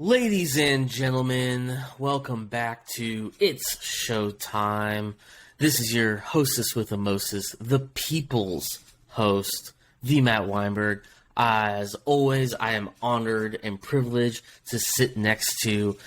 Ladies and gentlemen, welcome back to It's Showtime. This is your hostess with a Moses, the people's host, the Matt Weinberg. As always, I am honored and privileged to sit next to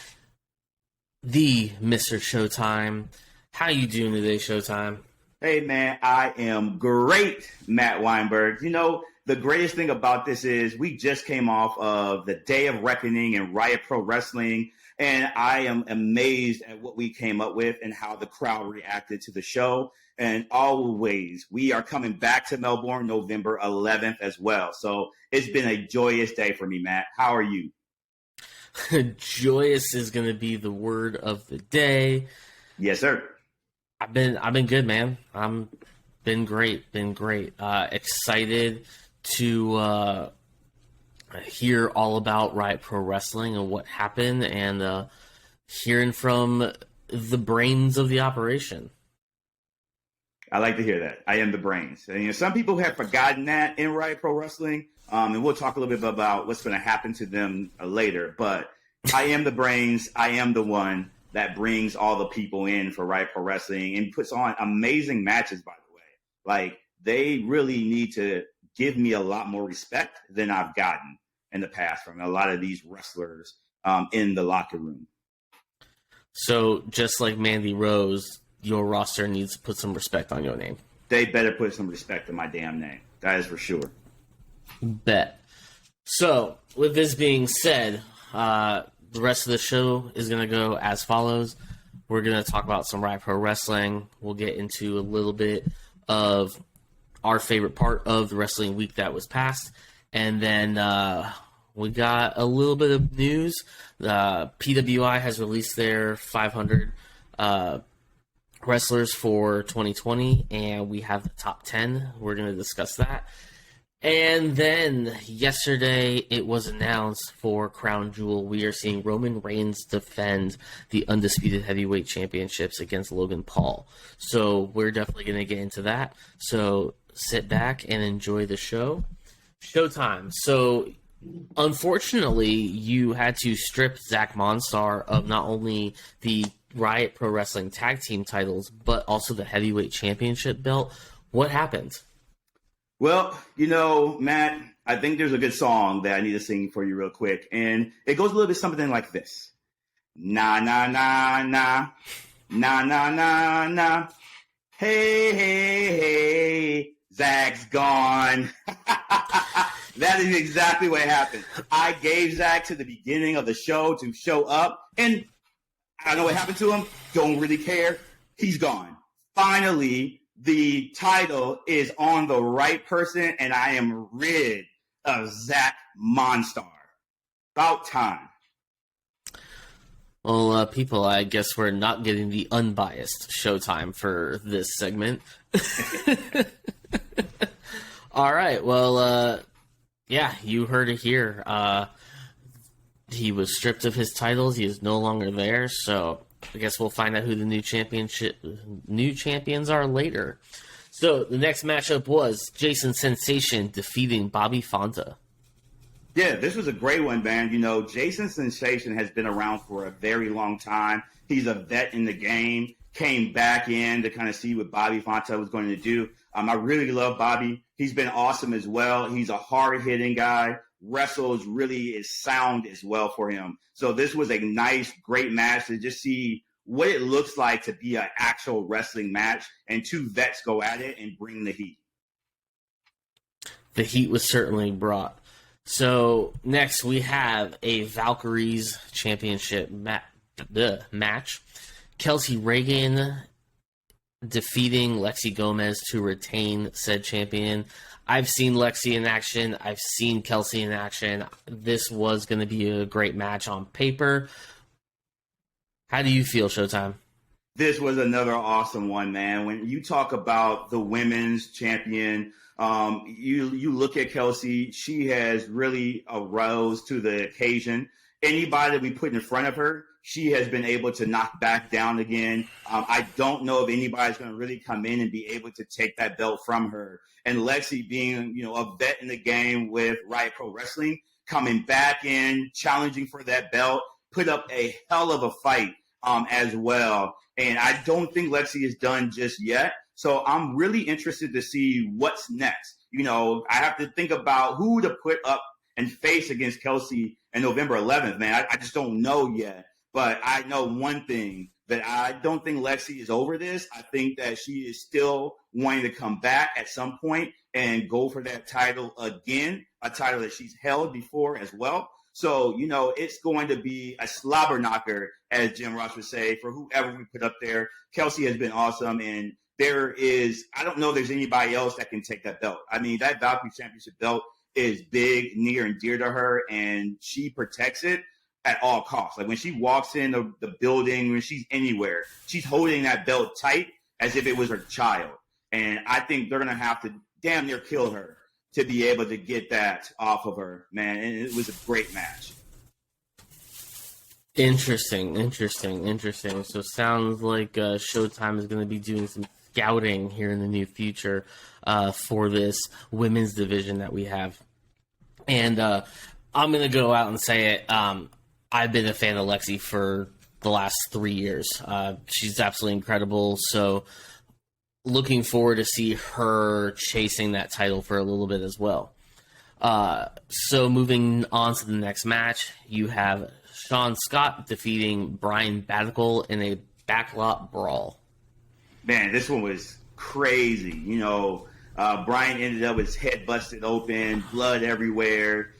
the Mr. Showtime. How you doing today, Showtime? Hey, man, I am great, Matt Weinberg. You know, the greatest thing about this is we just came off of the Day of Reckoning and Riot Pro Wrestling, and I am amazed at what we came up with and how the crowd reacted to the show. And always, we are coming back to Melbourne November 11th as well. So it's been a joyous day for me, Matt. How are you? Joyous is going to be the word of the day. Yes, sir. I've been good, man. Been great. Excited to hear all about Riot Pro Wrestling and what happened, and hearing from the brains of the operation. I like to hear that. I am the brains. And, you know, some people have forgotten that in Riot Pro Wrestling, and we'll talk a little bit about what's going to happen to them later. But I am the brains. I am the one that brings all the people in for Riot Pro Wrestling and puts on amazing matches, by the way. Like, they really need to give me a lot more respect than I've gotten in the past from a lot of these wrestlers in the locker room. So, just like Mandy Rose, your roster needs to put some respect on your name. They better put some respect on my damn name. That is for sure. Bet. So, with this being said, the rest of the show is going to go as follows. We're going to talk about some Riot Pro Wrestling. We'll get into a little bit of our favorite part of the wrestling week that was past. And then we got a little bit of news. PWI has released their 500 wrestlers for 2020, and we have the top 10. We're going to discuss that. And then yesterday it was announced for Crown Jewel, we are seeing Roman Reigns defend the Undisputed Heavyweight Championships against Logan Paul. So we're definitely going to get into that. So sit back and enjoy the show. Showtime. So unfortunately, you had to strip Zach Monstar of not only the Riot Pro Wrestling Tag Team titles, but also the Heavyweight Championship belt. What happened? Well, you know, Matt, I think there's a good song that I need to sing for you real quick. And it goes a little bit something like this. Na, na, na, na. Na, na, na, na. Hey, hey, hey. Zach's gone. That is exactly what happened. I gave Zach to the beginning of the show to show up. And I know what happened to him. Don't really care. He's gone. Finally, the title is on the right person, and I am rid of Zach Monstar. About time. Well, people, I guess we're not getting the unbiased Showtime for this segment. All right. Well, yeah, you heard it here. He was stripped of his titles. He is no longer there, so I guess we'll find out who the new champions are later. So the next matchup was Jason Sensation defeating Bobby Fanta. Yeah, this was a great one, man. You know, Jason Sensation has been around for a very long time. He's a vet in the game. Came back in to kind of see what Bobby Fanta was going to do. I really love Bobby. He's been awesome as well. He's a hard-hitting guy. Wrestles really is sound as well for him. So this was a nice, great match to just see what it looks like to be an actual wrestling match, and two vets go at it and bring the heat. The heat was certainly brought. So next we have a Valkyries Championship match. Kelsey Reagan defeating Lexi Gomez to retain said champion. I've seen Lexi in action. I've seen Kelsey in action. This was going to be a great match on paper. How do you feel, Showtime? This was another awesome one, man. When you talk about the women's champion, you look at Kelsey. She has really arose to the occasion. Anybody that we put in front of her, she has been able to knock back down again. I don't know if anybody's going to really come in and be able to take that belt from her. And Lexi being, you know, a vet in the game with Riot Pro Wrestling, coming back in, challenging for that belt, put up a hell of a fight as well. And I don't think Lexi is done just yet. So I'm really interested to see what's next. You know, I have to think about who to put up and face against Kelsey on November 11th, man. I just don't know yet. But I know one thing, that I don't think Lexi is over this. I think that she is still wanting to come back at some point and go for that title again, a title that she's held before as well. So, you know, it's going to be a slobber knocker, as Jim Ross would say, for whoever we put up there. Kelsey has been awesome, and I don't know if there's anybody else that can take that belt. I mean, that Valkyrie Championship belt is big, near and dear to her, and she protects it at all costs. Like when she walks in the building, when she's anywhere, she's holding that belt tight as if it was her child. And I think they're going to have to damn near kill her to be able to get that off of her, man. And it was a great match. Interesting. So sounds like Showtime is going to be doing some scouting here in the near future for this women's division that we have. And I'm going to go out and say it. I've been a fan of Lexi for the last 3 years. She's absolutely incredible. So looking forward to see her chasing that title for a little bit as well. So moving on to the next match, you have Sean Scott defeating Brian Badical in a backlot brawl. Man, this one was crazy. You know, Brian ended up with his head busted open, blood everywhere.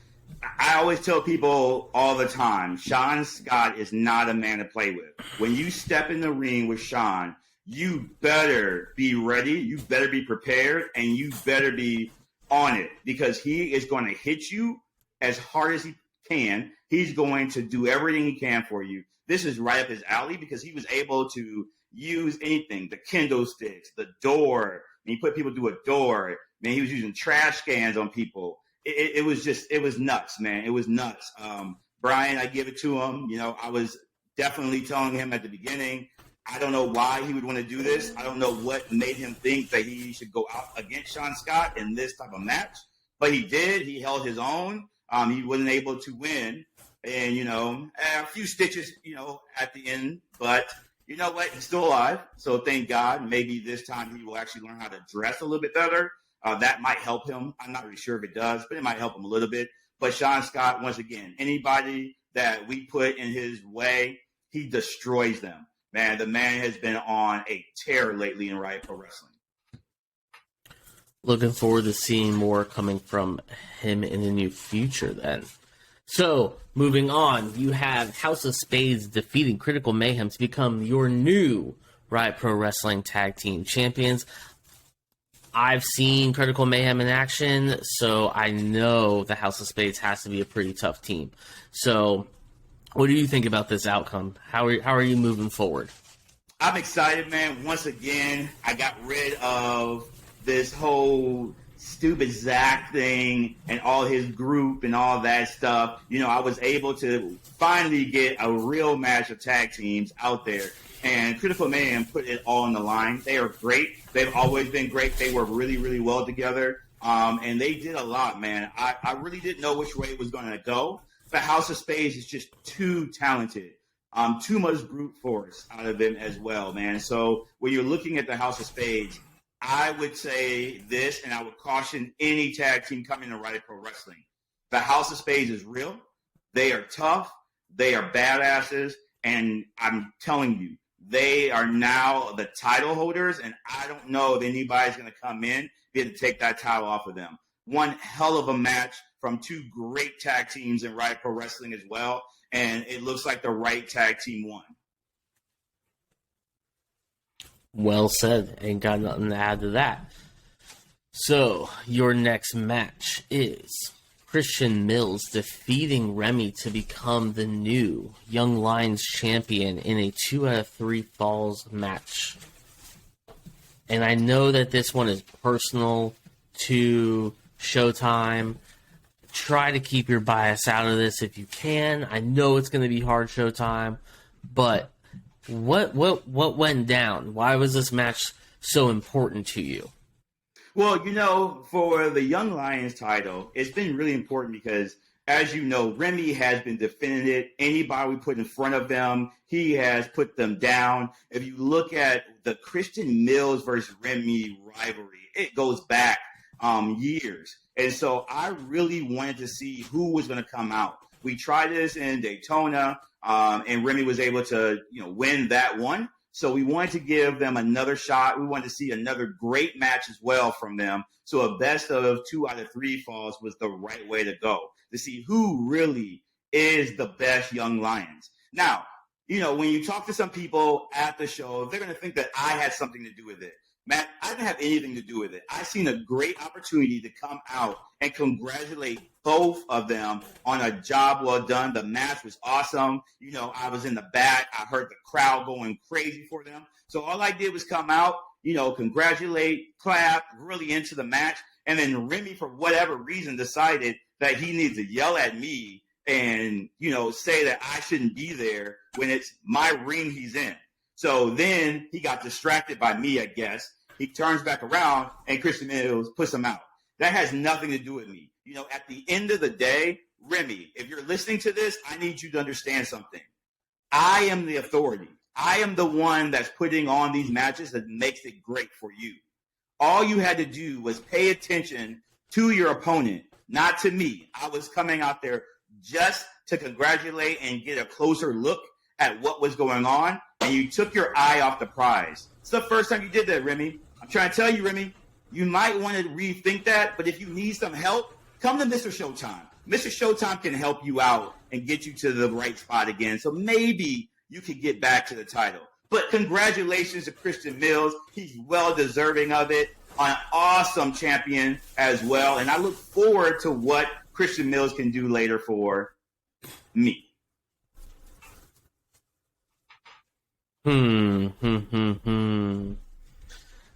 I always tell people all the time, Sean Scott is not a man to play with. When you step in the ring with Sean, you better be ready, you better be prepared, and you better be on it, because he is going to hit you as hard as he can. He's going to do everything he can for you. This is right up his alley, because he was able to use anything, the kendo sticks, the door. And he put people through a door. Man, he was using trash cans on people. It was nuts, man. It was nuts. Brian, I give it to him. You know, I was definitely telling him at the beginning, I don't know why he would want to do this. I don't know what made him think that he should go out against Sean Scott in this type of match. But he did. He held his own. He wasn't able to win. And, you know, a few stitches, you know, at the end. But you know what? He's still alive. So thank God. Maybe this time he will actually learn how to dress a little bit better. That might help him. I'm not really sure if it does, but it might help him a little bit. But Sean Scott, once again, anybody that we put in his way, he destroys them. Man, the man has been on a tear lately in Riot Pro Wrestling. Looking forward to seeing more coming from him in the near future then. So, moving on, you have House of Spades defeating Critical Mayhem to become your new Riot Pro Wrestling Tag Team Champions. I've seen Critical Mayhem in action, so I know the House of Spades has to be a pretty tough team. So, what do you think about this outcome? How are you moving forward? I'm excited, man. Once again, I got rid of this whole stupid Zach thing and all his group and all that stuff. You know, I was able to finally get a real match of tag teams out there. And Critical Mayhem put it all on the line. They are great. They've always been great. They work really, really well together. And they did a lot, man. I really didn't know which way it was going to go. The House of Spades is just too talented. Too much brute force out of them as well, man. So when you're looking at the House of Spades, I would say this, and I would caution any tag team coming to Riot Pro Wrestling. The House of Spades is real. They are tough. They are badasses. And I'm telling you, they are now the title holders, and I don't know if anybody's going to come in be able to take that title off of them. One hell of a match from two great tag teams in Riot Pro Wrestling as well, and it looks like the right tag team won. Well said. Ain't got nothing to add to that. So, your next match is Christian Mills defeating Remy to become the new Young Lions champion in a 2 out of 3 falls match. And I know that this one is personal to Showtime. Try to keep your bias out of this if you can. I know it's going to be hard, Showtime, but what went down? Why was this match so important to you? Well, you know, for the Young Lions title, it's been really important because as you know, Remy has been defending it. Anybody we put in front of them, he has put them down. If you look at the Christian Mills versus Remy rivalry, it goes back years. And so I really wanted to see who was going to come out. We tried this in Daytona, and Remy was able to, win that one. So we wanted to give them another shot. We wanted to see another great match as well from them. So a best of 2 out of 3 falls was the right way to go, to see who really is the best young lions. Now, when you talk to some people at the show, they're going to think that I had something to do with it. Matt, I didn't have anything to do with it. I seen a great opportunity to come out and congratulate both of them on a job well done. The match was awesome. I was in the back. I heard the crowd going crazy for them. So all I did was come out, congratulate, clap, really into the match. And then Remy, for whatever reason, decided that he needs to yell at me and, say that I shouldn't be there when it's my ring he's in. So then he got distracted by me, I guess. He turns back around and Christian Mills puts him out. That has nothing to do with me. At the end of the day, Remy, if you're listening to this, I need you to understand something. I am the authority. I am the one that's putting on these matches that makes it great for you. All you had to do was pay attention to your opponent, not to me. I was coming out there just to congratulate and get a closer look at what was going on, and you took your eye off the prize. It's the first time you did that, Remy. I'm trying to tell you, Remy, you might want to rethink that, but if you need some help, come to Mr. Showtime. Mr. Showtime can help you out and get you to the right spot again, so maybe you could get back to the title. But congratulations to Christian Mills. He's well deserving of it. An awesome champion as well, and I look forward to what Christian Mills can do later for me.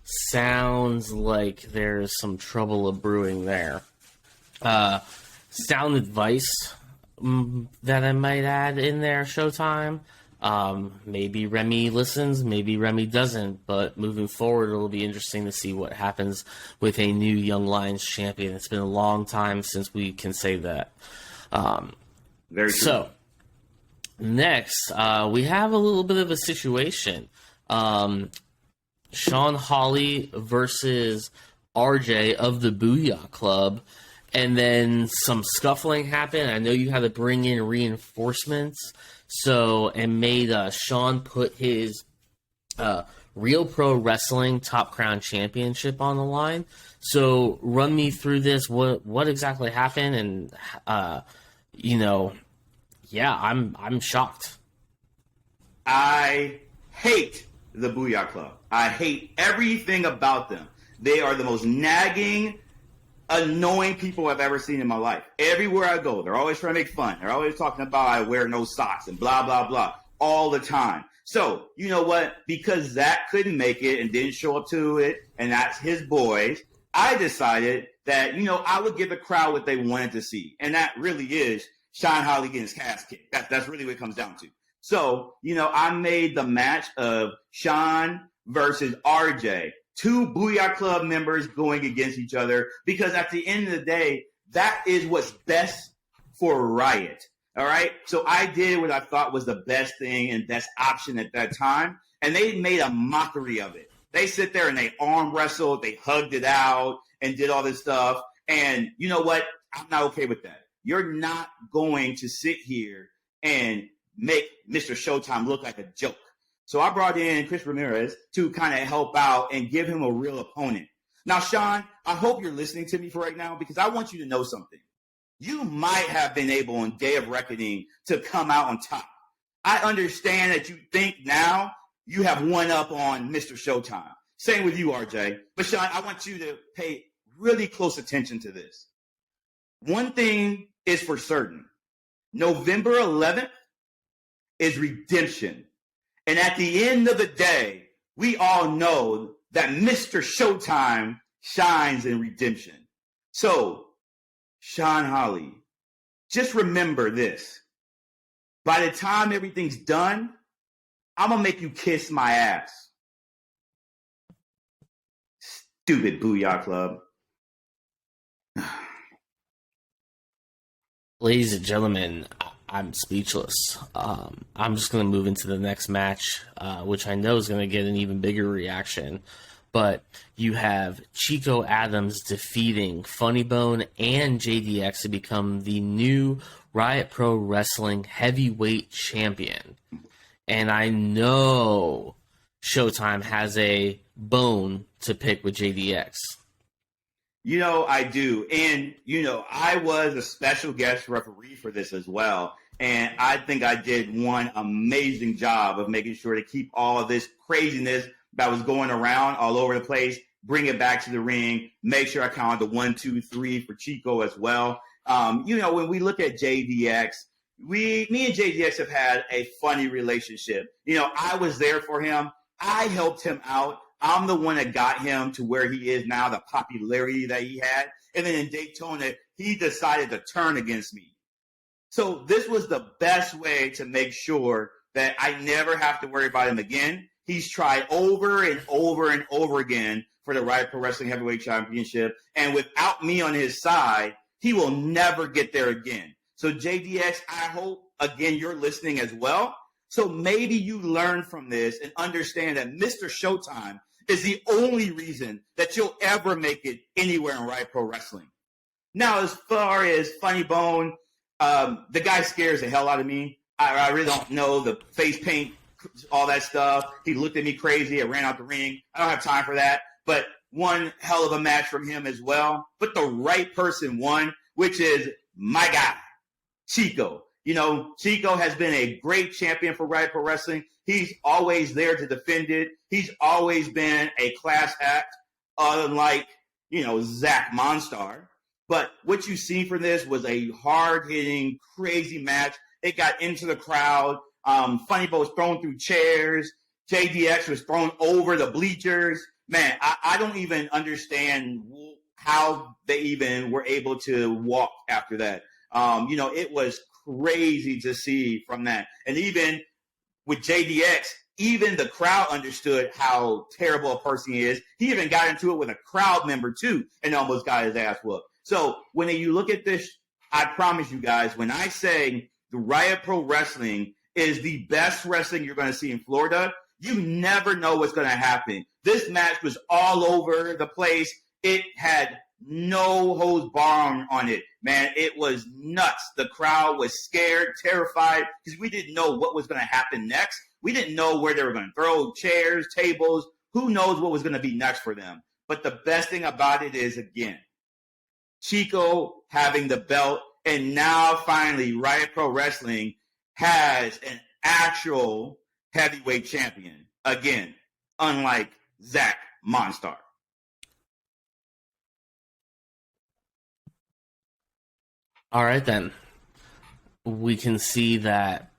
Sounds like there's some trouble brewing there. Sound advice that I might add in there, Showtime. Maybe Remy listens, maybe Remy doesn't, but moving forward, it'll be interesting to see what happens with a new Young Lions champion. It's been a long time since we can say that. Very true. So, next, we have a little bit of a situation. Sean Hawley versus RJ of the Booyah Club, and then some scuffling happened. I know you had to bring in reinforcements, and made Sean put his Real Pro Wrestling Top Crown Championship on the line. So run me through this. What exactly happened? And I'm shocked. I hate the Booyah Club. I hate everything about them. They are the most nagging, annoying people I've ever seen in my life. Everywhere I go, they're always trying to make fun. They're always talking about I wear no socks and blah, blah, blah all the time. So, you know what? Because Zach couldn't make it and didn't show up to it, and that's his boys, I decided that, I would give the crowd what they wanted to see. And that really is Sean Hawley getting his ass kicked. That's really what it comes down to. So, I made the match of Sean versus RJ, 2 Booyah Club members going against each other, because at the end of the day, that is what's best for Riot. All right? So I did what I thought was the best thing and best option at that time, and they made a mockery of it. They sit there and they arm wrestled, they hugged it out and did all this stuff. And you know what? I'm not okay with that. You're not going to sit here and make Mr. Showtime look like a joke. So I brought in Chris Ramirez to kind of help out and give him a real opponent. Now, Sean, I hope you're listening to me for right now, because I want you to know something. You might have been able on Day of Reckoning to come out on top. I understand that you think now you have one up on Mr. Showtime. Same with you, RJ. But Sean, I want you to pay really close attention to this. One thing is for certain. November 11th is redemption. And at the end of the day, we all know that Mr. Showtime shines in redemption. So, Sean Hawley, just remember this. By the time everything's done, I'm going to make you kiss my ass. Stupid Booyah Club. Ladies and gentlemen, I'm speechless. I'm just going to move into the next match, which I know is going to get an even bigger reaction. But you have Chico Adams defeating Funny Bone and JDX to become the new Riot Pro Wrestling Heavyweight Champion. And I know Showtime has a bone to pick with JDX. I do. And, I was a special guest referee for this as well. And I think I did one amazing job of making sure to keep all of this craziness that was going around all over the place, bring it back to the ring, make sure I counted the 1, 2, 3 for Chico as well. When we look at JDX, me and JDX have had a funny relationship. I was there for him. I helped him out. I'm the one that got him to where he is now, the popularity that he had. And then in Daytona, he decided to turn against me. So this was the best way to make sure that I never have to worry about him again. He's tried over and over and over again for the Riot Pro Wrestling Heavyweight Championship. And without me on his side, he will never get there again. So JDX, I hope, again, you're listening as well. So maybe you learn from this and understand that Mr. Showtime is the only reason that you'll ever make it anywhere in Riot Pro Wrestling. Now, as far as Funny Bone, the guy scares the hell out of me. I really don't know the face paint, all that stuff. He looked at me crazy. I ran out the ring. I don't have time for that. But one hell of a match from him as well. But the right person won, which is my guy, Chico. Chico has been a great champion for Riot Pro Wrestling. He's always there to defend it. He's always been a class act, unlike, Zach Monstar. But what you see from this was a hard-hitting, crazy match. It got into the crowd. Funny Bone was thrown through chairs. JDX was thrown over the bleachers. Man, I don't even understand how they even were able to walk after that. It was crazy to see from that. And even with JDX, even the crowd understood how terrible a person he is. He even got into it with a crowd member, too, and almost got his ass whooped. So when you look at this, I promise you guys, when I say the Riot Pro Wrestling is the best wrestling you're going to see in Florida, you never know what's going to happen. This match was all over the place. It had no holds barred on it. Man, it was nuts. The crowd was scared, terrified, because we didn't know what was going to happen next. We didn't know where they were going to throw chairs, tables. Who knows what was going to be next for them. But the best thing about it is, again, Chico having the belt, and now finally Riot Pro Wrestling has an actual heavyweight champion. Again, unlike Zach Monstar. All right, then. We can see that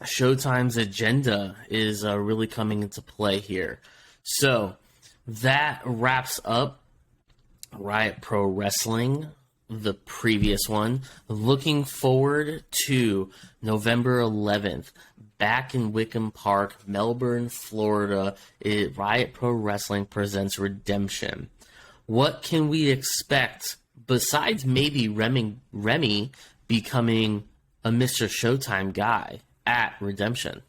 Showtime's agenda is really coming into play here. So that wraps up Riot Pro Wrestling, the previous one. Looking forward to November 11th, back in Wickham Park, Melbourne, Florida. Riot Pro Wrestling presents Redemption. What can we expect besides maybe Remy becoming a Mr. Showtime guy at Redemption?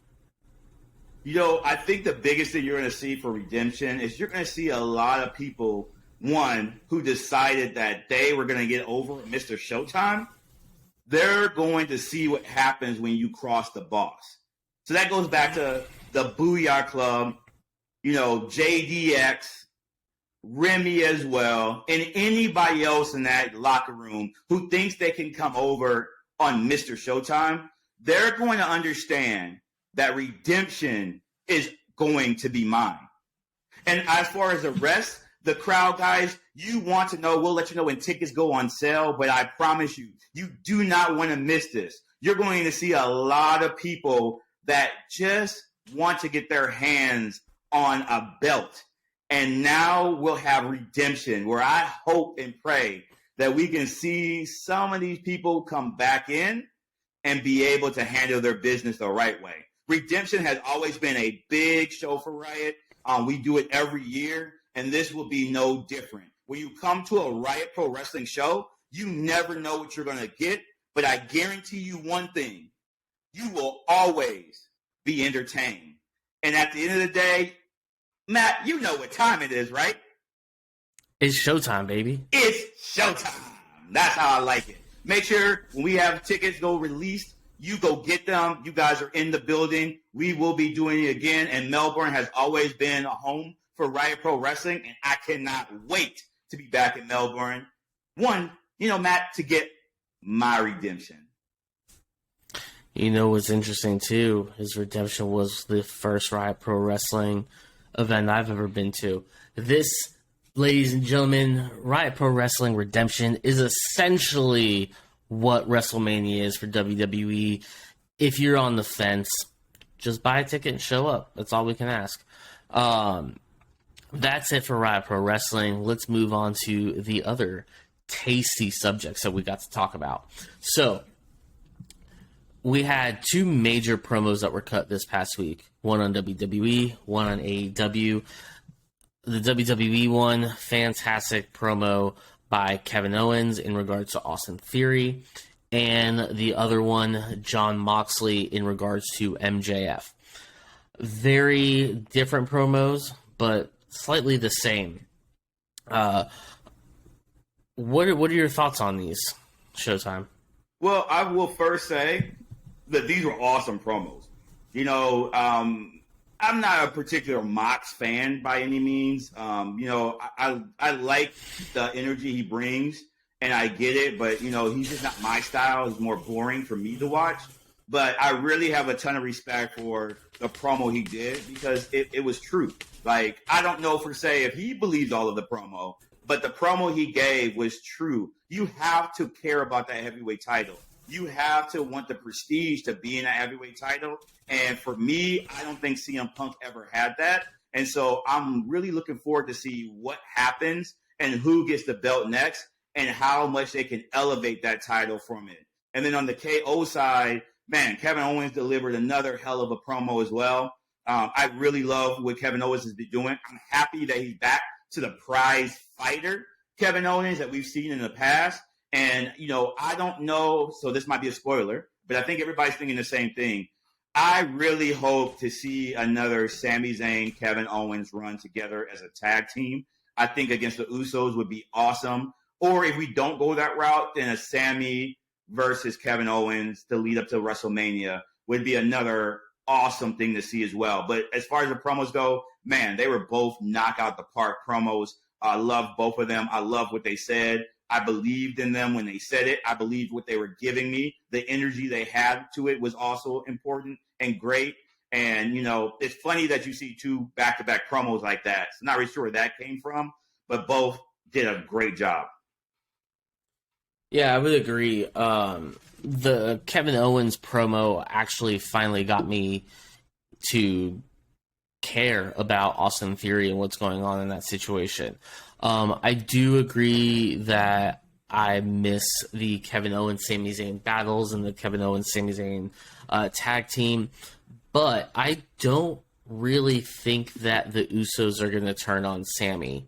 I think the biggest thing you're going to see for Redemption is you're going to see a lot of people, one, who decided that they were going to get over Mr. Showtime. They're going to see what happens when you cross the boss. So that goes back to the Booyah Club, JDX, Remy as well, and anybody else in that locker room who thinks they can come over on Mr. Showtime. They're going to understand that Redemption is going to be mine. And as far as the rest, the crowd guys, you want to know, we'll let you know when tickets go on sale, but I promise you, you do not want to miss this. You're going to see a lot of people that just want to get their hands on a belt. And now we'll have Redemption, where I hope and pray that we can see some of these people come back in and be able to handle their business the right way. Redemption has always been a big show for Riot. We do it every year, and this will be no different. When you come to a Riot Pro Wrestling show, you never know what you're going to get, but I guarantee you one thing. You will always be entertained. And at the end of the day, Matt, you know what time it is, right? It's showtime, baby. It's showtime. That's how I like it. Make sure when we have tickets go released, you go get them. You guys are in the building. We will be doing it again. And Melbourne has always been a home for Riot Pro Wrestling. And I cannot wait to be back in Melbourne. One, Matt, to get my redemption. You know what's interesting, too? His redemption was the first Riot Pro Wrestling event I've ever been to. This, ladies and gentlemen, Riot Pro Wrestling Redemption is essentially what WrestleMania is for WWE. If you're on the fence, just buy a ticket and show up. That's all we can ask. That's it for Riot Pro Wrestling. Let's move on to the other tasty subjects that we got to talk about. So, we had two major promos that were cut this past week. One on WWE, one on AEW. The WWE one, fantastic promo by Kevin Owens in regards to Austin Theory. And the other one, John Moxley, in regards to MJF. Very different promos, but slightly the same. What are your thoughts on these, Showtime? Well, I will first say that these were awesome promos. I'm not a particular Mox fan by any means. I like the energy he brings, and I get it, but, he's just not my style. He's more boring for me to watch. But I really have a ton of respect for the promo he did because it was true. Like, I don't know for say if he believes all of the promo, but the promo he gave was true. You have to care about that heavyweight title. You have to want the prestige to be in that heavyweight title. And for me, I don't think CM Punk ever had that. And so I'm really looking forward to see what happens and who gets the belt next and how much they can elevate that title from it. And then on the KO side, man, Kevin Owens delivered another hell of a promo as well. I really love what Kevin Owens has been doing. I'm happy that he's back to the prize fighter Kevin Owens that we've seen in the past. And, I don't know, so this might be a spoiler, but I think everybody's thinking the same thing. I really hope to see another Sami Zayn, Kevin Owens run together as a tag team. I think against the Usos would be awesome. Or if we don't go that route, then a Sami versus Kevin Owens to lead up to WrestleMania would be another awesome thing to see as well. But as far as the promos go, man, they were both knock out the park promos. I love both of them. I love what they said. I believed in them when they said it. I believed what they were giving me. The energy they had to it was also important and great. And, it's funny that you see two back-to-back promos like that. So not really sure where that came from, but both did a great job. Yeah, I would agree. The Kevin Owens promo actually finally got me to care about Austin Theory and what's going on in that situation. I do agree that I miss the Kevin Owens Sami Zayn battles and the Kevin Owens Sami Zayn tag team, but I don't really think that the Usos are going to turn on Sami.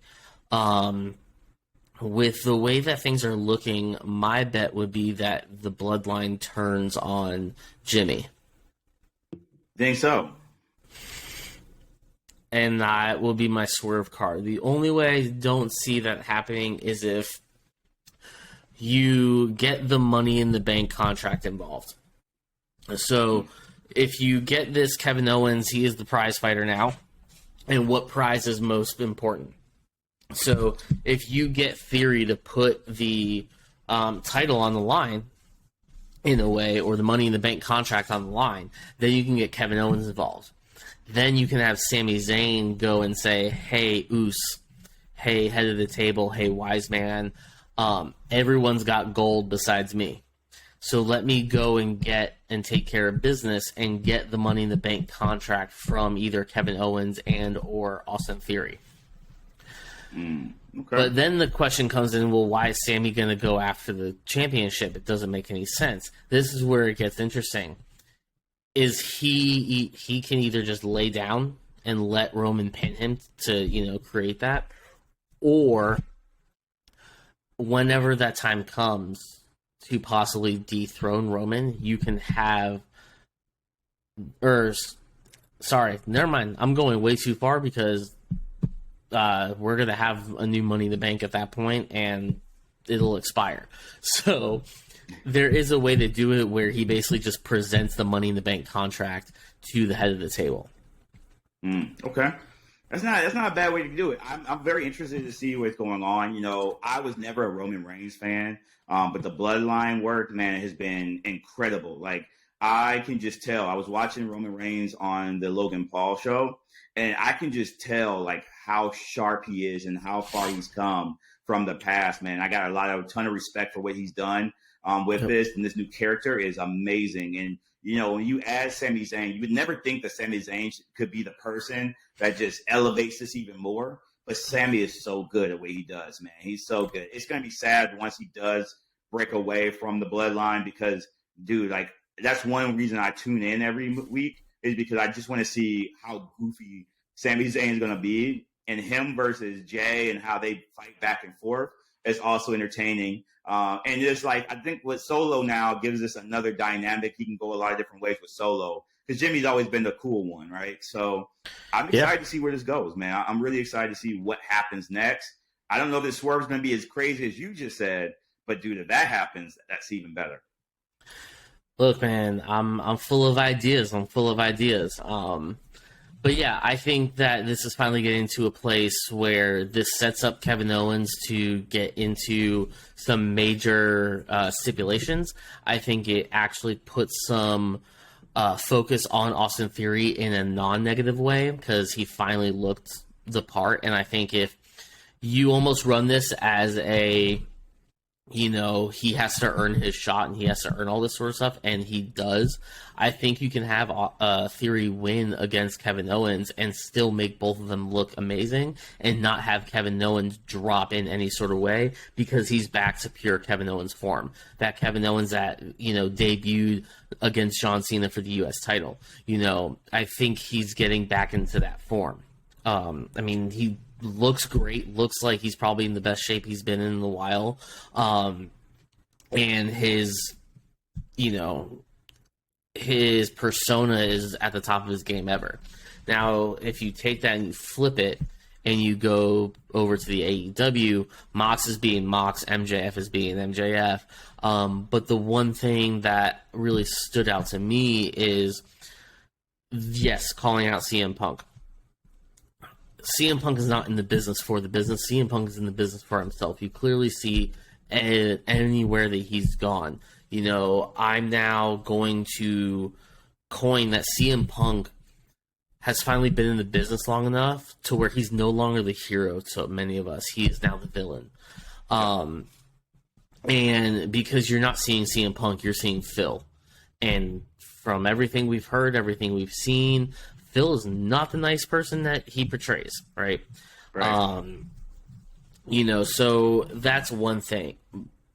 With the way that things are looking, my bet would be that the Bloodline turns on Jimmy. Think so? And that will be my swerve card. The only way I don't see that happening is if you get the Money in the Bank contract involved. So if you get this Kevin Owens, he is the prize fighter now. And what prize is most important? So if you get Theory to put the title on the line, in a way, or the Money in the Bank contract on the line, then you can get Kevin Owens involved. Then you can have Sami Zayn go and say, hey, Us, hey, head of the table, hey, wise man, everyone's got gold besides me. So let me go and get and take care of business and get the Money in the Bank contract from either Kevin Owens and or Austin Theory. Okay. But then the question comes in, well, why is Sami going to go after the championship? It doesn't make any sense. This is where it gets interesting. Is he can either just lay down and let Roman pin him to, create that, or whenever that time comes to possibly dethrone Roman, you can have, or sorry, never mind. I'm going way too far because we're gonna have a new Money in the Bank at that point, and it'll expire. So there is a way to do it where he basically just presents the Money in the Bank contract to the head of the table. Okay. That's not a bad way to do it. I'm very interested to see what's going on. You know, I was never a Roman Reigns fan, but the bloodline work, man, has been incredible. Like, I can just tell. I was watching Roman Reigns on the Logan Paul show, and I can just tell, like, how sharp he is and how far he's come from the past, man. I got a ton of respect for what he's done with this, and this new character is amazing. And you know, when you add Sami Zayn, you would never think that Sami Zayn could be the person that just elevates this even more. But Sami is so good at what he does, man. He's so good. It's going to be sad once he does break away from the bloodline because, dude, like, that's one reason I tune in every week is because I just want to see how goofy Sami Zayn is going to be. And him versus Jay and how they fight back and forth is also entertaining. And it's like, I think what Solo now gives us another dynamic. He can go a lot of different ways with Solo because Jimmy's always been the cool one, right? So I'm excited to see where this goes, man. I'm really excited to see what happens next. I don't know if this swerve is going to be as crazy as you just said, but dude, if that happens, that's even better. Look, man, I'm full of ideas. But yeah, I think that this is finally getting to a place where this sets up Kevin Owens to get into some major stipulations. I think it actually puts some focus on Austin Theory in a non-negative way because he finally looked the part. And I think if you almost run this as a, you know, he has to earn his shot and he has to earn all this sort of stuff, and he does. I think you can have Theory win against Kevin Owens and still make both of them look amazing and not have Kevin Owens drop in any sort of way because he's back to pure Kevin Owens form. That Kevin Owens that, you know, debuted against John Cena for the U.S. title. You know, I think he's getting back into that form. I mean, he looks great, looks like he's probably in the best shape he's been in a while. And his, you know, his persona is at the top of his game ever. Now, if you take that and you flip it and you go over to the AEW, Mox is being Mox, MJF is being MJF. But the one thing that really stood out to me is, yes, calling out CM Punk. CM Punk is not in the business for the business. CM Punk is in the business for himself. You clearly see anywhere that he's gone. You know, I'm now going to coin that CM Punk has finally been in the business long enough to where he's no longer the hero to many of us. He is now the villain. And because you're not seeing CM Punk, you're seeing Phil. And from everything we've heard, everything we've seen, Phil is not the nice person that he portrays, right? You know, so that's one thing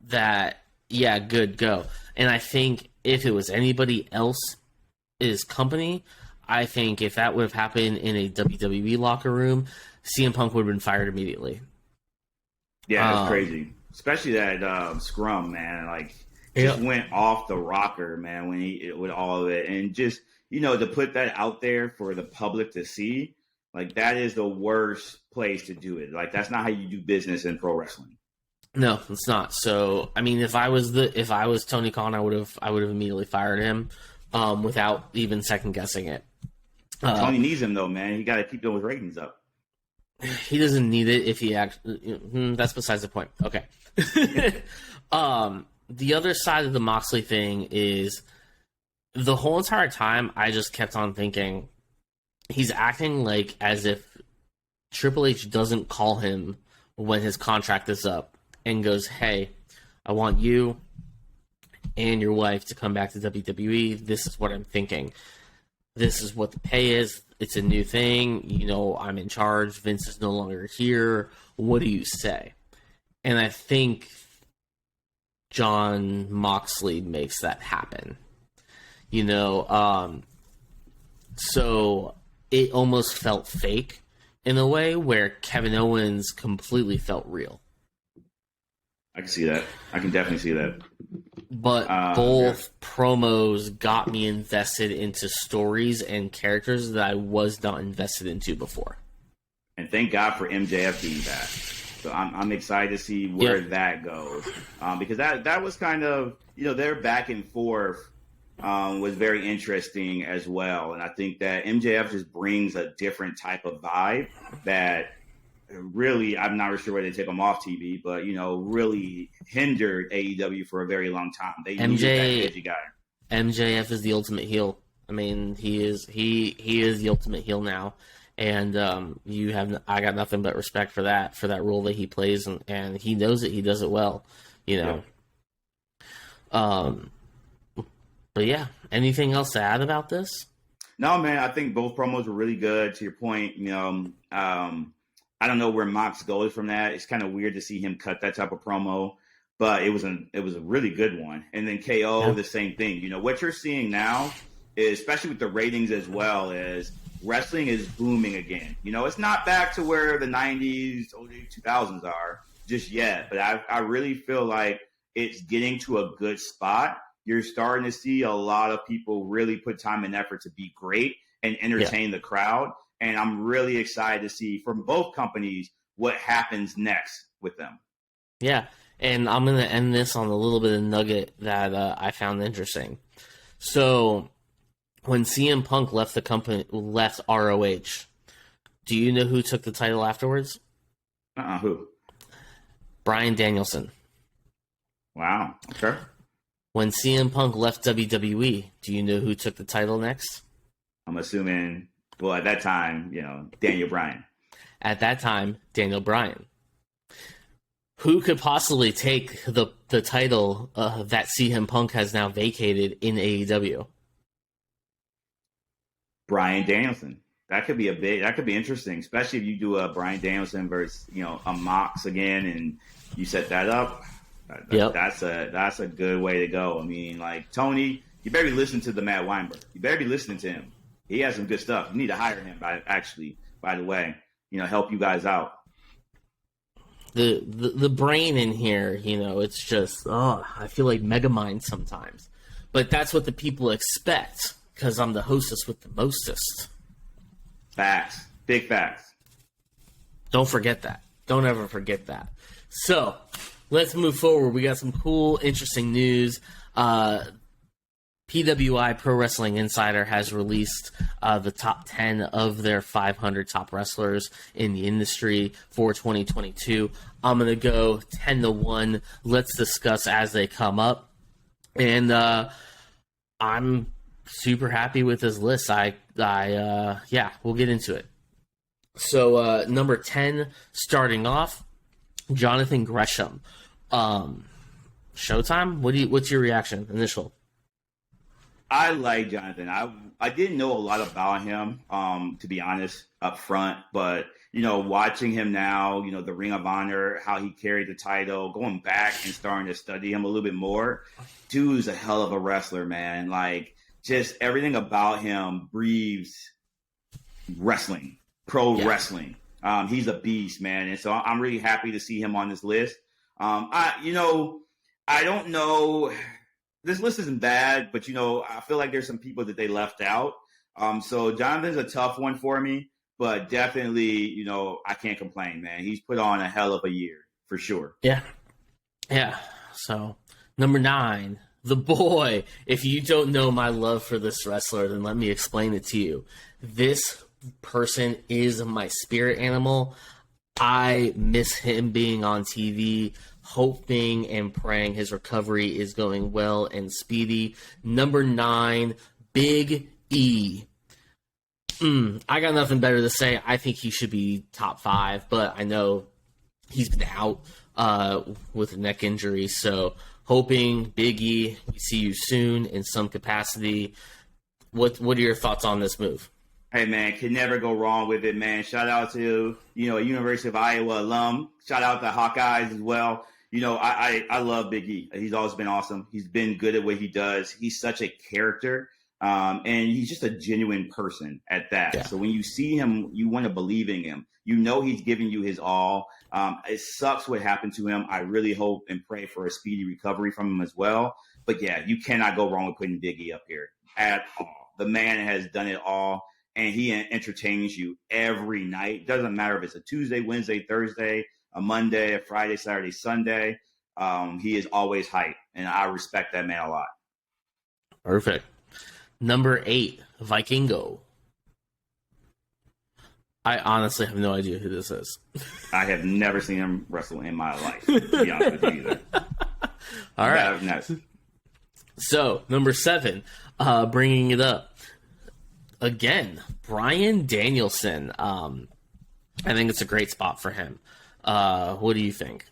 that, yeah, good, go. And I think if it was anybody else's company, I think if that would have happened in a WWE locker room, CM Punk would have been fired immediately. Yeah, that's crazy. Especially that scrum, man. Like, just went off the rocker, man, with all of it. And just, you know, to put that out there for the public to see, like, that is the worst place to do it. Like, that's not how you do business in pro wrestling. No, it's not. So, I mean, if I was Tony Khan, I would have immediately fired him, without even second guessing it. Tony needs him though, man. He got to keep those ratings up. He doesn't need it if he actually. That's besides the point. Okay. The other side of the Moxley thing is, the whole entire time I just kept on thinking he's acting like as if Triple H doesn't call him when his contract is up and goes, "Hey, I want you and your wife to come back to WWE. This is what I'm thinking. This is what the pay is. It's a new thing. You know, I'm in charge. Vince is no longer here. What do you say?" And I think John Moxley makes that happen. You know, so it almost felt fake in a way where Kevin Owens completely felt real. I can see that. I can definitely see that. But both promos got me invested into stories and characters that I was not invested into before. And thank God for MJF being back. So I'm excited to see where that goes. Because that was kind of, their back and forth was very interesting as well. And I think that MJF just brings a different type of vibe that really, I'm not sure where they take him off TV, but, really hindered AEW for a very long time. They needed that edgy guy. MJF is the ultimate heel. I mean, he is the ultimate heel now. And I got nothing but respect for that role that he plays, and he knows it. He does it well, Yeah. But yeah, anything else to add about this? No, man. I think both promos were really good. To your point, I don't know where Mox goes from that. It's kind of weird to see him cut that type of promo, but it was a really good one. And then KO, the same thing. What you're seeing now, is, especially with the ratings as well, is wrestling is booming again. It's not back to where the 90s, early 2000s are just yet, but I really feel like it's getting to a good spot. You're starting to see a lot of people really put time and effort to be great and entertain the crowd. And I'm really excited to see from both companies what happens next with them. Yeah, and I'm going to end this on a little bit of nugget that I found interesting. So when CM Punk left the company, left ROH, do you know who took the title afterwards? Who? Bryan Danielson. Wow. Okay. When CM Punk left WWE, do you know who took the title next? I'm assuming, well, at that time, Daniel Bryan. At that time, Daniel Bryan. Who could possibly take the title that CM Punk has now vacated in AEW? Bryan Danielson. That could be interesting, especially if you do a Bryan Danielson versus, a Mox again, and you set that up. That's a good way to go. I mean, like, Tony, you better be listening to the Matt Weinberg. You better be listening to him. He has some good stuff. You need to hire him, by the way, help you guys out. The brain in here, it's just, I feel like Megamind sometimes. But that's what the people expect, because I'm the hostess with the mostest. Facts. Big facts. Don't forget that. Don't ever forget that. So, let's move forward. We got some cool, interesting news. PWI Pro Wrestling Insider has released the top 10 of their 500 top wrestlers in the industry for 2022. I'm going to go 10-1. Let's discuss as they come up. And I'm super happy with this list. We'll get into it. So number 10, starting off, Jonathan Gresham. Showtime? What's your reaction, initial? I like Jonathan. I didn't know a lot about him, to be honest, up front. But, watching him now, the Ring of Honor, how he carried the title, going back and starting to study him a little bit more. Dude's a hell of a wrestler, man. Like, just everything about him breathes wrestling, pro wrestling. He's a beast, man. And so I'm really happy to see him on this list. I don't know. This list isn't bad, but, I feel like there's some people that they left out. So Jonathan's a tough one for me, but definitely, I can't complain, man. He's put on a hell of a year for sure. Yeah. Yeah. So number 9, the boy. If you don't know my love for this wrestler, then let me explain it to you. This person is my spirit animal. I miss him being on TV, hoping and praying his recovery is going well and speedy. Number 9, Big E. I got nothing better to say. I think he should be top 5, but I know he's been out with a neck injury, so hoping, Big E, we see you soon in some capacity. What are your thoughts on this move? Hey, man, can never go wrong with it, man. Shout out to, a University of Iowa alum. Shout out to Hawkeyes as well. I love Big E. He's always been awesome. He's been good at what he does. He's such a character. And he's just a genuine person at that. Yeah. So when you see him, you want to believe in him. You know he's giving you his all. It sucks what happened to him. I really hope and pray for a speedy recovery from him as well. But yeah, you cannot go wrong with putting Big E up here at all. The man has done it all, and he entertains you every night. Doesn't matter if it's a Tuesday, Wednesday, Thursday, a Monday, a Friday, Saturday, Sunday. He is always hype, and I respect that man a lot. Perfect. Number 8, Vikingo. I honestly have no idea who this is. I have never seen him wrestle in my life, to be honest with you either. All right. So, number 7, bringing it up. Again, Bryan Danielson. I think it's a great spot for him. What do you think?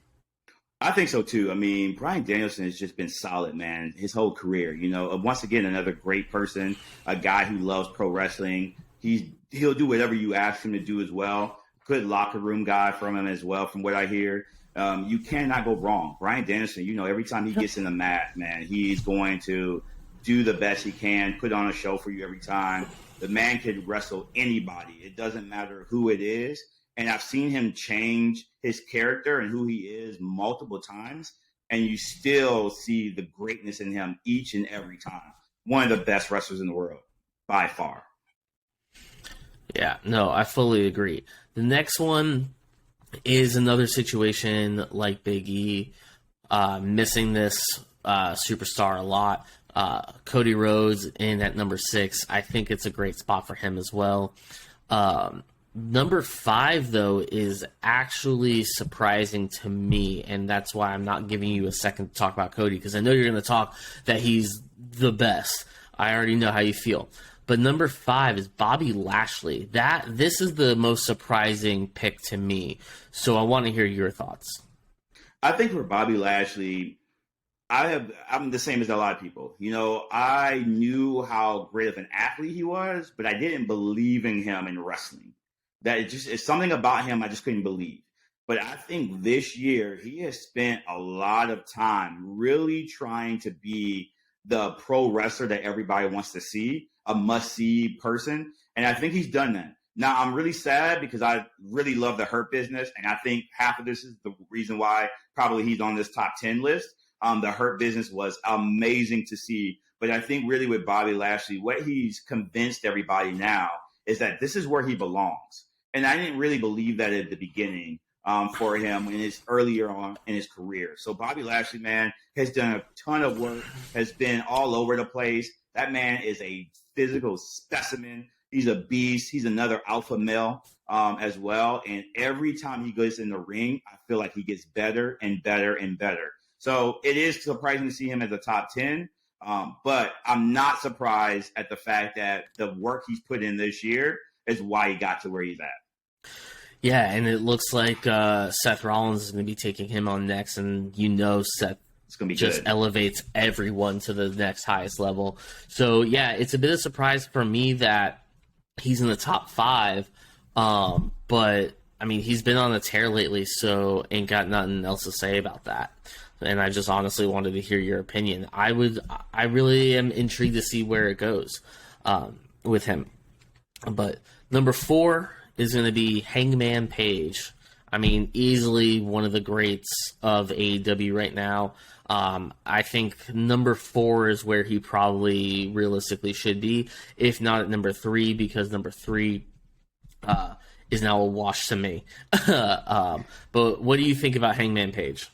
I think so too. I mean, Bryan Danielson has just been solid, man, his whole career. You know, once again, another great person, a guy who loves pro wrestling. He'll do whatever you ask him to do as well. Good locker room guy from him as well, from what I hear. You cannot go wrong. Bryan Danielson, you know, every time he gets in the mat, man, he's going to do the best he can, put on a show for you every time. The man can wrestle anybody. It doesn't matter who it is. And I've seen him change his character and who he is multiple times, and you still see the greatness in him each and every time. One of the best wrestlers in the world, by far. Yeah, no, I fully agree. The next one is another situation like Big E, missing this superstar a lot. Cody Rhodes in at number 6. I think it's a great spot for him as well. Number 5, though, is actually surprising to me, and that's why I'm not giving you a second to talk about Cody, because I know you're going to talk that he's the best. I already know how you feel. But number 5 is Bobby Lashley. This is the most surprising pick to me, so I want to hear your thoughts. I think for Bobby Lashley, I'm the same as a lot of people. You know, I knew how great of an athlete he was, but I didn't believe in him in wrestling. That it's something about him I just couldn't believe. But I think this year he has spent a lot of time really trying to be the pro wrestler that everybody wants to see, a must-see person. And I think he's done that. Now, I'm really sad because I really love the Hurt Business, and I think half of this is the reason why probably he's on this top 10 list. The Hurt Business was amazing to see. But I think really with Bobby Lashley, what he's convinced everybody now is that this is where he belongs. And I didn't really believe that at the beginning for him in his earlier on in his career. So Bobby Lashley, man, has done a ton of work, has been all over the place. That man is a physical specimen. He's a beast. He's another alpha male as well. And every time he goes in the ring, I feel like he gets better and better and better. So it is surprising to see him as a top 10. But I'm not surprised at the fact that the work he's put in this year is why he got to where he's at. Yeah, and it looks like Seth Rollins is going to be taking him on next, and you know Seth it's going to be just good. Elevates everyone to the next highest level. So, yeah, it's a bit of a surprise for me that he's in the top 5, but, I mean, he's been on a tear lately, so ain't got nothing else to say about that. And I just honestly wanted to hear your opinion. I really am intrigued to see where it goes with him. But number 4 is going to be Hangman Page. I mean, easily one of the greats of AEW right now. I think number 4 is where he probably realistically should be, if not at number 3, because number 3 is now a wash to me. But what do you think about Hangman Page?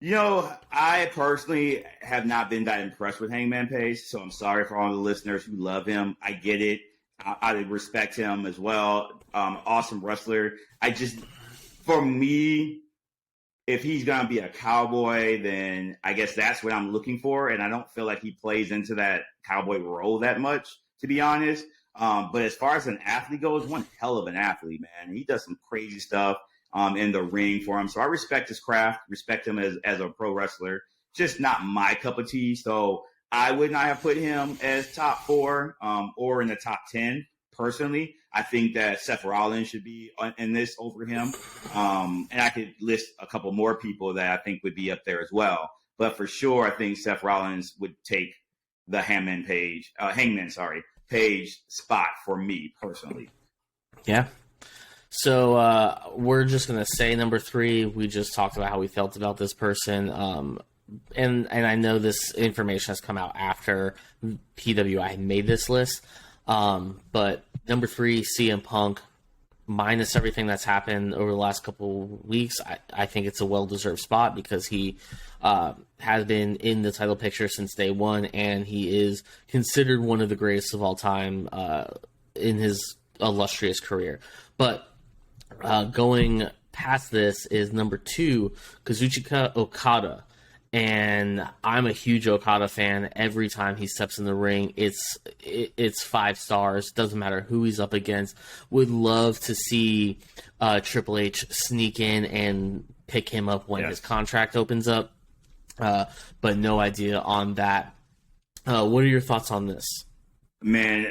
You know, I personally have not been that impressed with Hangman Page, so I'm sorry for all the listeners who love him. I get it. I respect him as well. Awesome wrestler. For me, if he's going to be a cowboy, then I guess that's what I'm looking for. And I don't feel like he plays into that cowboy role that much, to be honest. But as far as an athlete goes, one hell of an athlete, man. He does some crazy stuff in the ring for him. So I respect his craft, respect him as a pro wrestler. Just not my cup of tea. So I would not have put him as top 4 or in the top 10. Personally, I think that Seth Rollins should be in this over him. And I could list a couple more people that I think would be up there as well. But for sure, I think Seth Rollins would take the Hangman Page spot for me personally. Yeah. So we're just gonna say number 3. We just talked about how we felt about this person, and I know this information has come out after PWI made this list. But number 3, CM Punk, minus everything that's happened over the last couple weeks, I think it's a well-deserved spot because he has been in the title picture since day one, and he is considered one of the greatest of all time in his illustrious career. But going past this is number 2, Kazuchika Okada. And I'm a huge Okada fan. Every time he steps in the ring, it's 5 stars. Doesn't matter who he's up against. Would love to see Triple H sneak in and pick him up when his contract opens up. But no idea on that. What are your thoughts on this? Man,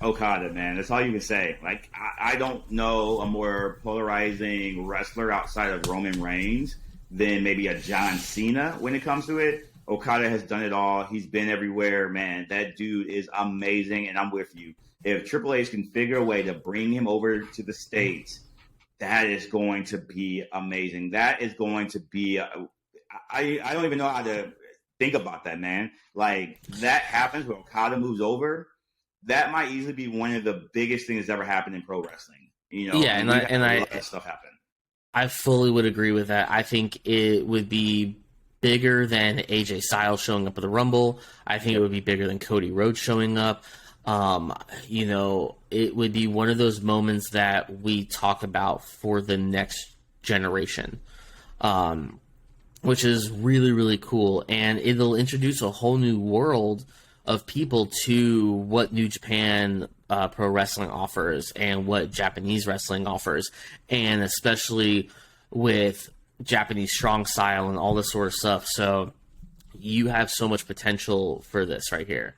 Okada, man. That's all you can say. Like, I don't know a more polarizing wrestler outside of Roman Reigns than maybe a John Cena when it comes to it. Okada has done it all. He's been everywhere, man. That dude is amazing, and I'm with you. If Triple H can figure a way to bring him over to the States, that is going to be amazing. That is going to be I don't even know how to think about that, man. Like, that happens when Okada moves over. That might easily be one of the biggest things that's ever happened in pro wrestling. You know, yeah, and I let that stuff happen. I fully would agree with that. I think it would be bigger than AJ Styles showing up at the Rumble. I think it would be bigger than Cody Rhodes showing up. You know, it would be one of those moments that we talk about for the next generation, which is really, really cool. And it'll introduce a whole new world of people to what New Japan Pro Wrestling offers and what Japanese wrestling offers, and especially with Japanese strong style and all this sort of stuff. So you have so much potential for this right here.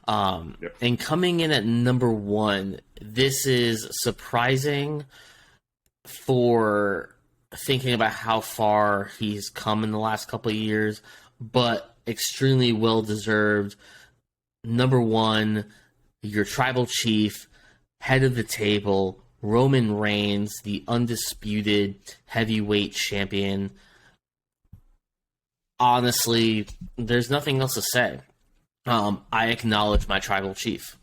And coming in at number 1, this is surprising for thinking about how far he's come in the last couple of years, but extremely well-deserved. Number 1, your tribal chief, head of the table, Roman Reigns, the undisputed heavyweight champion. Honestly, there's nothing else to say. I acknowledge my tribal chief.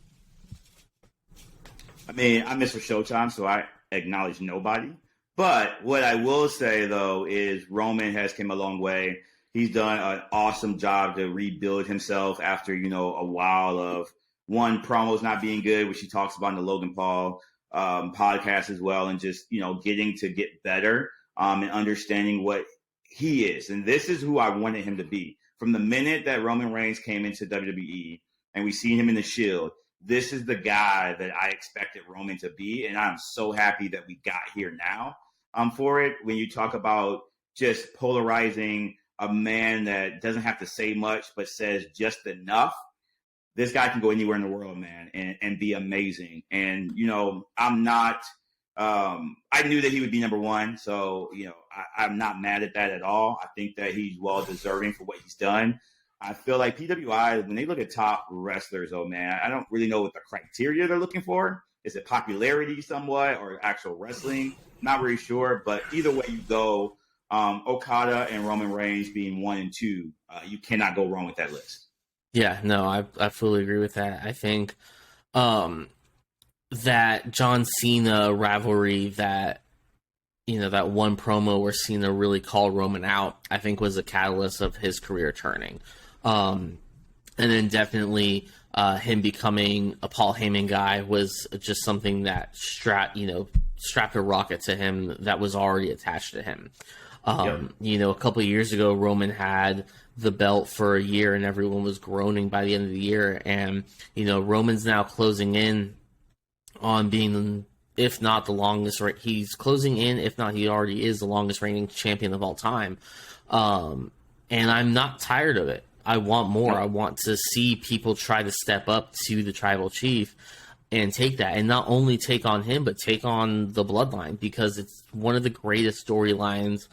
I mean, I'm Mr. Showtime, so I acknowledge nobody. But what I will say, though, is Roman has come a long way. He's done an awesome job to rebuild himself after, you know, a while of promos not being good, which he talks about in the Logan Paul podcast as well, and just, you know, getting to get better and understanding what he is. And this is who I wanted him to be. From the minute that Roman Reigns came into WWE and we see him in the Shield, this is the guy that I expected Roman to be, and I'm so happy that we got here now for it. When you talk about just polarizing a man that doesn't have to say much but says just enough, this guy can go anywhere in the world, man, and be amazing. And, you know, I'm not I knew that he would be number 1, so, you know, I'm not mad at that at all. I think that he's well-deserving for what he's done. I feel like PWI, when they look at top wrestlers, oh, man, I don't really know what the criteria they're looking for. Is it popularity somewhat or actual wrestling? Not really sure, but either way you go, Okada and Roman Reigns being 1 and 2, you cannot go wrong with that list. Yeah, no, I fully agree with that. I think that John Cena rivalry, that, you know, that one promo where Cena really called Roman out, I think was a catalyst of his career turning. And then definitely him becoming a Paul Heyman guy was just something that strapped a rocket to him that was already attached to him. You know, a couple of years ago, Roman had the belt for a year and everyone was groaning by the end of the year. And, you know, Roman's now closing in on being, if not the longest, he's closing in, if not, he already is the longest reigning champion of all time. And I'm not tired of it. I want more. I want to see people try to step up to the tribal chief and take that, and not only take on him, but take on the bloodline, because it's one of the greatest storylines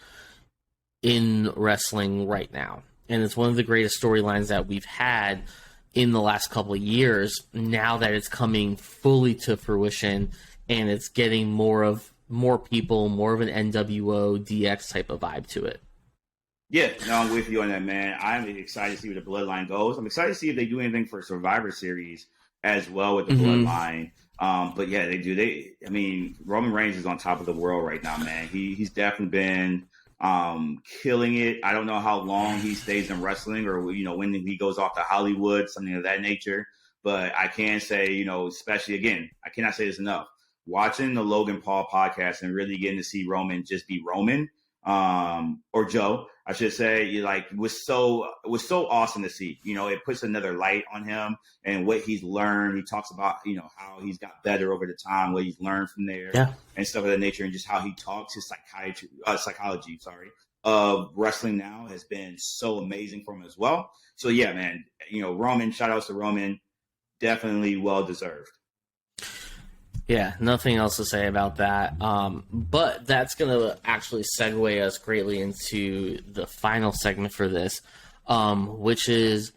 in wrestling right now. And it's one of the greatest storylines that we've had in the last couple of years, now that it's coming fully to fruition and it's getting more people, more of an NWO DX type of vibe to it. Yeah, no, I'm with you on that, man. I'm excited to see where the Bloodline goes. I'm excited to see if they do anything for Survivor Series as well with the Bloodline. But yeah, they do. Roman Reigns is on top of the world right now, man. He's definitely been killing it. I don't know how long he stays in wrestling or, when he goes off to Hollywood, something of that nature. But I can say, especially again, I cannot say this enough. Watching the Logan Paul podcast and really getting to see Roman just be Roman, or Joe, I should say, was so awesome to see. It puts another light on him and what he's learned. He talks about, how he's got better over the time, what he's learned from there, and stuff of that nature, and just how he talks. His psychology of wrestling now has been so amazing for him as well. So yeah, man, Roman, shout outs to Roman, definitely well deserved. Yeah, nothing else to say about that. But that's going to actually segue us greatly into the final segment for this, which is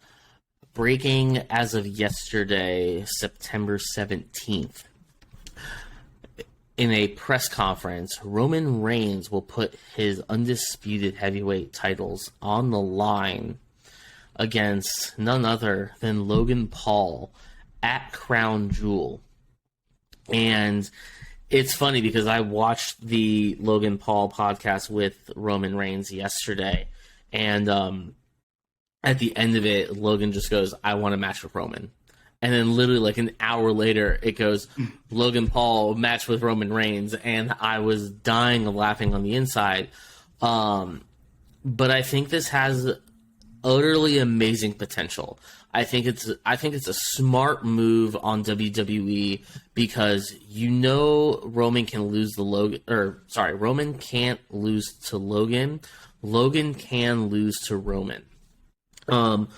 breaking as of yesterday, September 17th. In a press conference, Roman Reigns will put his undisputed heavyweight titles on the line against none other than Logan Paul at Crown Jewel. And it's funny because I watched the Logan Paul podcast with Roman Reigns yesterday, and at the end of it, Logan just goes, "I want a match with Roman." And then literally like an hour later, it goes, Logan Paul match with Roman Reigns, and I was dying of laughing on the inside. But I think this has utterly amazing potential. I think it's a smart move on WWE because Roman can lose Roman can't lose to Logan. Logan can lose to Roman. But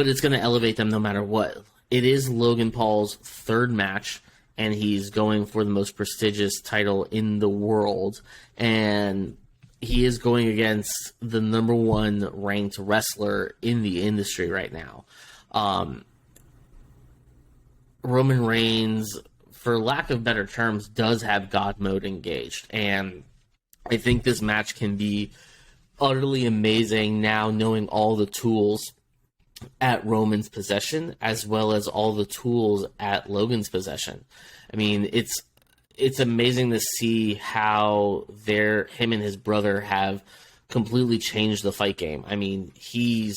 it's going to elevate them no matter what. It is Logan Paul's third match, and he's going for the most prestigious title in the world, and he is going against the number one ranked wrestler in the industry right now. Roman Reigns, for lack of better terms, does have God mode engaged. And I think this match can be utterly amazing now, knowing all the tools at Roman's possession as well as all the tools at Logan's possession. I mean, it's amazing to see how him and his brother have completely changed the fight game. I mean, he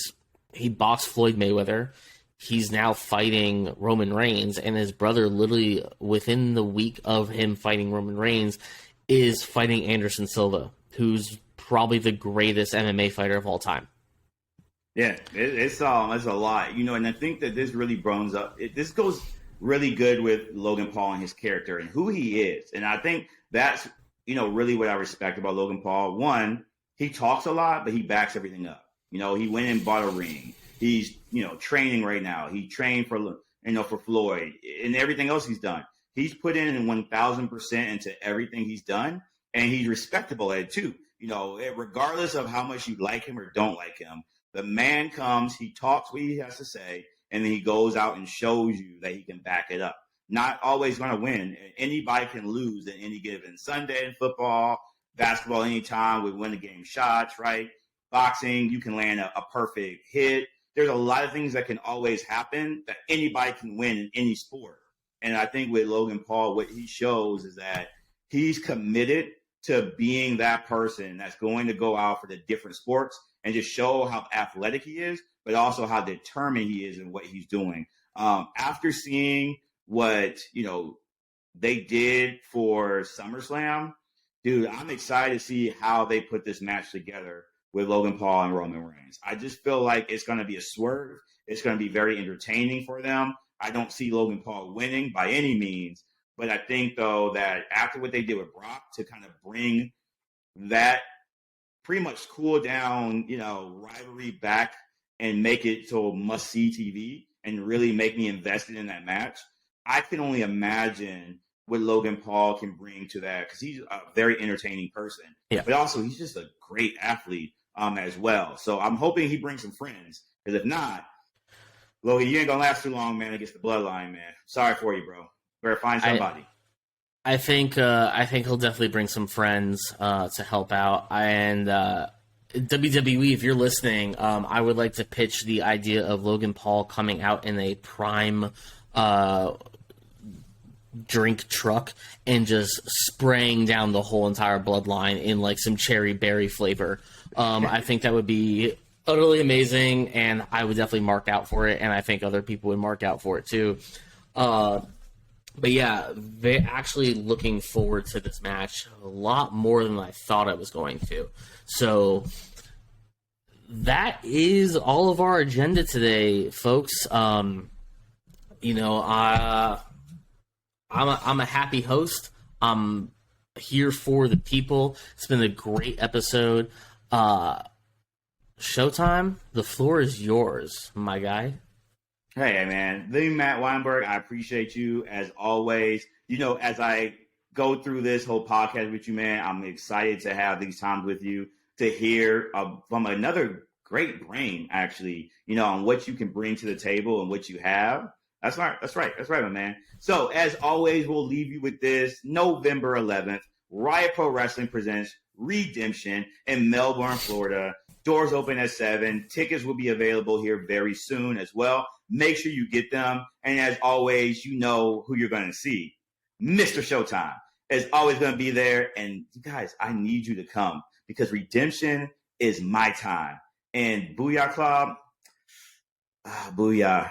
boxed Floyd Mayweather. He's now fighting Roman Reigns, and his brother, literally within the week of him fighting Roman Reigns, is fighting Anderson Silva, who's probably the greatest MMA fighter of all time. Yeah, it's a lot, and I think that this really bones up. This goes really good with Logan Paul and his character and who he is. And I think that's, really what I respect about Logan Paul. One, he talks a lot, but he backs everything up. He went and bought a ring. He's, training right now. He trained for Floyd and everything else he's done. He's put in 1,000% into everything he's done, and he's respectable at it too. Regardless of how much you like him or don't like him, the man comes, he talks what he has to say, and then he goes out and shows you that he can back it up. Not always going to win. Anybody can lose at any given Sunday in football, basketball, anytime. We win the game shots, right? Boxing, you can land a perfect hit. There's a lot of things that can always happen that anybody can win in any sport. And I think with Logan Paul, what he shows is that he's committed to being that person that's going to go out for the different sports and just show how athletic he is, but also how determined he is in what he's doing. After seeing what, they did for SummerSlam, dude, I'm excited to see how they put this match together with Logan Paul and Roman Reigns. I just feel like it's going to be a swerve. It's going to be very entertaining for them. I don't see Logan Paul winning by any means, but I think, though, that after what they did with Brock to kind of bring that pretty much cool down, rivalry back and make it so must-see TV and really make me invested in that match, I can only imagine what Logan Paul can bring to that because he's a very entertaining person. Yeah. But also, he's just a great athlete as well. So I'm hoping he brings some friends because if not, Logan, you ain't gonna last too long, man, against the Bloodline, man. Sorry for you, bro. Better find somebody. I think he'll definitely bring some friends to help out. And WWE, if you're listening, I would like to pitch the idea of Logan Paul coming out in a Prime drink truck and just spraying down the whole entire Bloodline in like some cherry berry flavor. I think that would be utterly amazing, and I would definitely mark out for it, and I think other people would mark out for it too. But yeah, actually looking forward to this match a lot more than I thought I was going to. So that is all of our agenda today, folks. I'm a happy host. I'm here for the people. It's been a great episode. Showtime, the floor is yours, my guy. Hey, man. Matt Weinberg, I appreciate you as always. As I go through this whole podcast with you, man, I'm excited to have these times with you to hear from another great brain, actually, on what you can bring to the table and what you have. That's right. That's right, my man. So, as always, we'll leave you with this. November 11th, Riot Pro Wrestling presents Redemption in Melbourne, Florida. Doors open at 7. Tickets will be available here very soon as well. Make sure you get them. And as always, you know who you're going to see. Mr. Showtime is always going to be there. And you guys, I need you to come because redemption is my time. And Booyah Club, Booyah,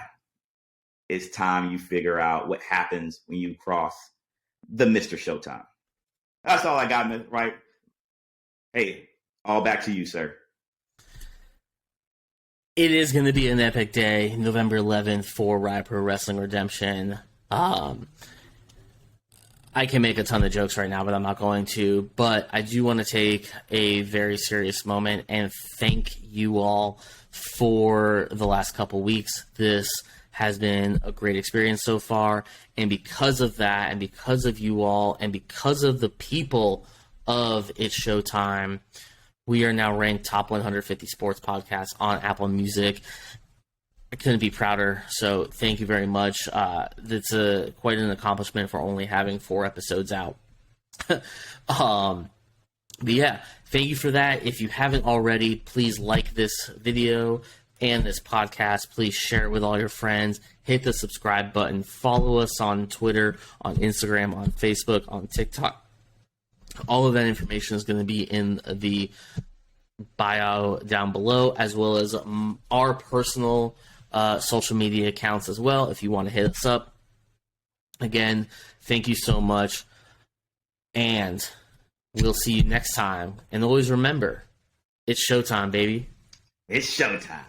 it's time you figure out what happens when you cross the Mr. Showtime. That's all I got, right? Hey, all back to you, sir. It is going to be an epic day, November 11th for Riot Pro Wrestling Redemption. I can make a ton of jokes right now, but I'm not going to. But I do want to take a very serious moment and thank you all for the last couple weeks. This has been a great experience so far. And because of that, and because of you all, and because of the people of It's Showtime, we are now ranked top 150 sports podcasts on Apple Music. I couldn't be prouder, so thank you very much. That's quite an accomplishment for only having 4 episodes out. But yeah, thank you for that. If you haven't already, please like this video and this podcast. Please share it with all your friends. Hit the subscribe button. Follow us on Twitter, on Instagram, on Facebook, on TikTok. All of that information is going to be in the bio down below, as well as our personal social media accounts as well, if you want to hit us up. Again, thank you so much, and we'll see you next time. And always remember, it's showtime, baby. It's showtime.